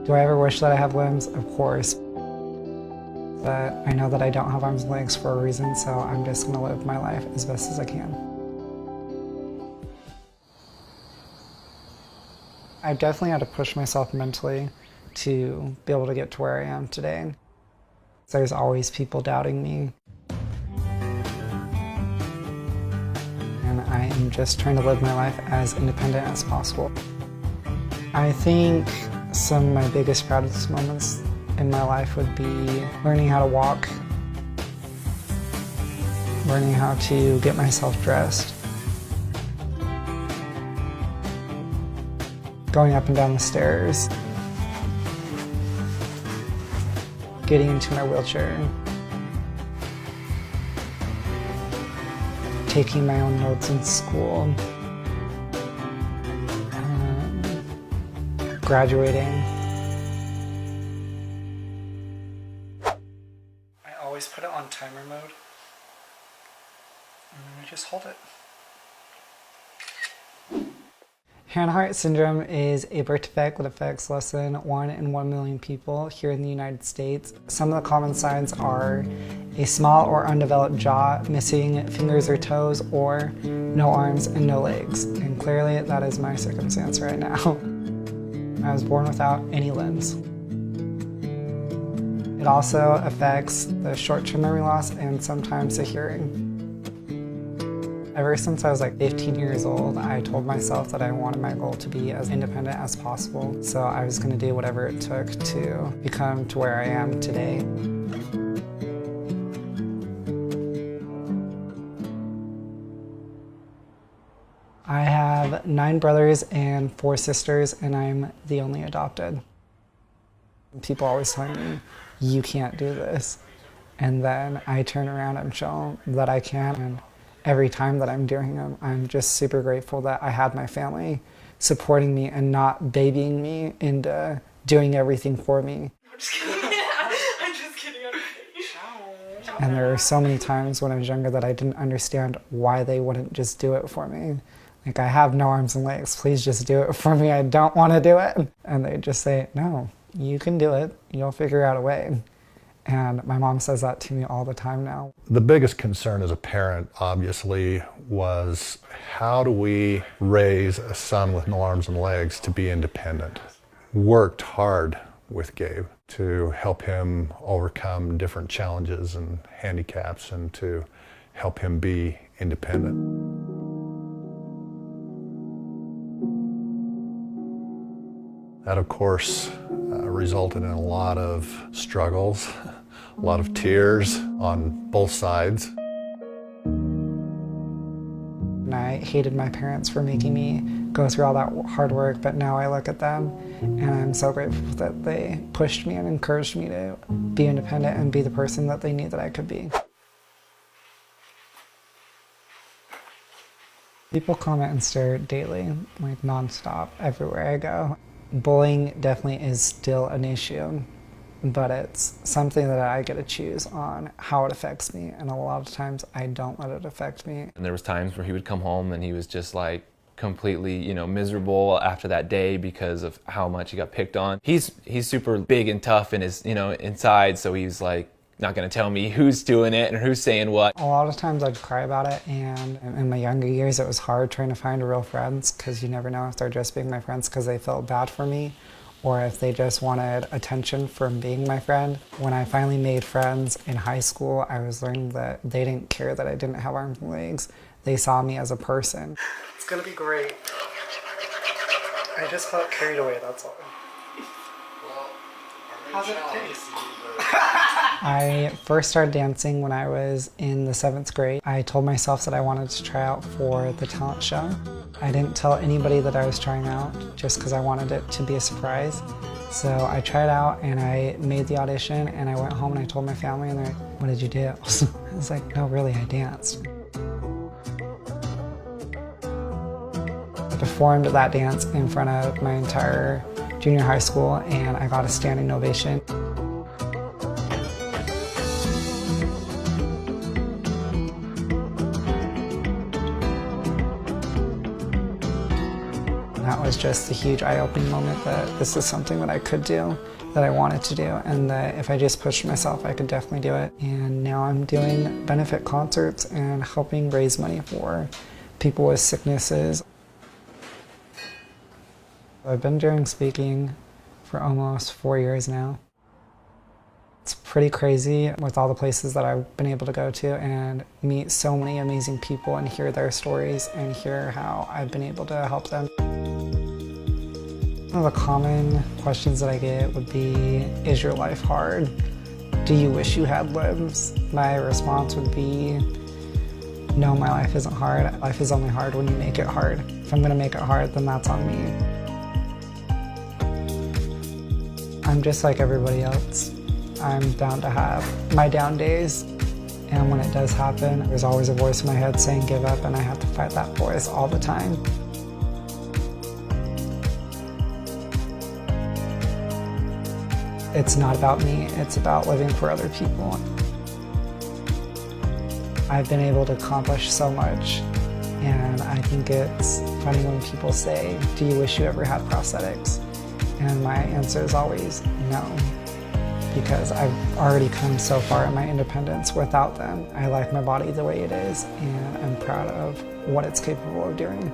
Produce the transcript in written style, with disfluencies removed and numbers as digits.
Do I ever wish that I have limbs? Of course. But I know that I don't have arms and legs for a reason, so I'm just gonna live my life as best as I can. I definitely had to push myself mentally to be able to get to where I am today. There's always people doubting me. And I am just trying to live my life as independent as possible. I think some of my biggest, proudest moments in my life would be learning how to walk, learning how to get myself dressed, going up and down the stairs, getting into my wheelchair, taking my own notes in school, graduating. I always put it on timer mode, and then I just hold it. Hanhart syndrome is a birth defect that affects less than 1 in 1 million people here in the United States. Some of the common signs are a small or undeveloped jaw, missing fingers or toes, or no arms and no legs. And clearly that is my circumstance right now. I was born without any limbs. It also affects the short-term memory loss and sometimes the hearing. Ever since I was like 15 years old, I told myself that I wanted my goal to be as independent as possible. So I was going to do whatever it took to become to where I am today. I have 9 brothers and 4 sisters, and I'm the only adopted. People always tell me, you can't do this. And then I turn around and show that I can. And every time that I'm doing them, I'm just super grateful that I had my family supporting me and not babying me into doing everything for me. I'm just kidding. I'm just kidding. And there were so many times when I was younger that I didn't understand why they wouldn't just do it for me. Like, I have no arms and legs, please just do it for me, I don't want to do it. And they just say, no, you can do it, you'll figure out a way. And my mom says that to me all the time now. The biggest concern as a parent, obviously, was how do we raise a son with no arms and legs to be independent? Worked hard with Gabe to help him overcome different challenges and handicaps and to help him be independent. That, of course, resulted in a lot of struggles, a lot of tears on both sides. And I hated my parents for making me go through all that hard work, but now I look at them and I'm so grateful that they pushed me and encouraged me to be independent and be the person that they knew that I could be. People comment and stare daily, like nonstop, everywhere I go. Bullying definitely is still an issue, but it's something that I get to choose on how it affects me, and a lot of times I don't let it affect me. And there was times where he would come home and he was just like completely, miserable after that day because of how much he got picked on. He's super big and tough in his, inside, so he's like not gonna tell me who's doing it and who's saying what. A lot of times I'd cry about it, and in my younger years it was hard trying to find real friends, because you never know if they're just being my friends because they felt bad for me or if they just wanted attention from being my friend. When I finally made friends in high school, I was learning that they didn't care that I didn't have arms and legs. They saw me as a person. It's gonna be great. I just felt carried away, that's all. How's it taste? I first started dancing when I was in the 7th grade. I told myself that I wanted to try out for the talent show. I didn't tell anybody that I was trying out just because I wanted it to be a surprise. So I tried out and I made the audition, and I went home and I told my family, and they're like, what did you do? I was like, no, really, I danced. I performed that dance in front of my entire junior high school, and I got a standing ovation. That was was just a huge eye-opening moment that this is something that I could do, that I wanted to do, and that if I just pushed myself, I could definitely do it. And now I'm doing benefit concerts and helping raise money for people with sicknesses. I've been doing speaking for almost 4 years now. It's pretty crazy with all the places that I've been able to go to and meet so many amazing people and hear their stories and hear how I've been able to help them. One of the common questions that I get would be, is your life hard? Do you wish you had limbs? My response would be, no, my life isn't hard. Life is only hard when you make it hard. If I'm gonna make it hard, then that's on me. I'm just like everybody else. I'm bound to have my down days, and when it does happen, there's always a voice in my head saying give up, and I have to fight that voice all the time. It's not about me, it's about living for other people. I've been able to accomplish so much, and I think it's funny when people say, do you wish you ever had prosthetics? And my answer is always no, because I've already come so far in my independence without them. I like my body the way it is, and I'm proud of what it's capable of doing.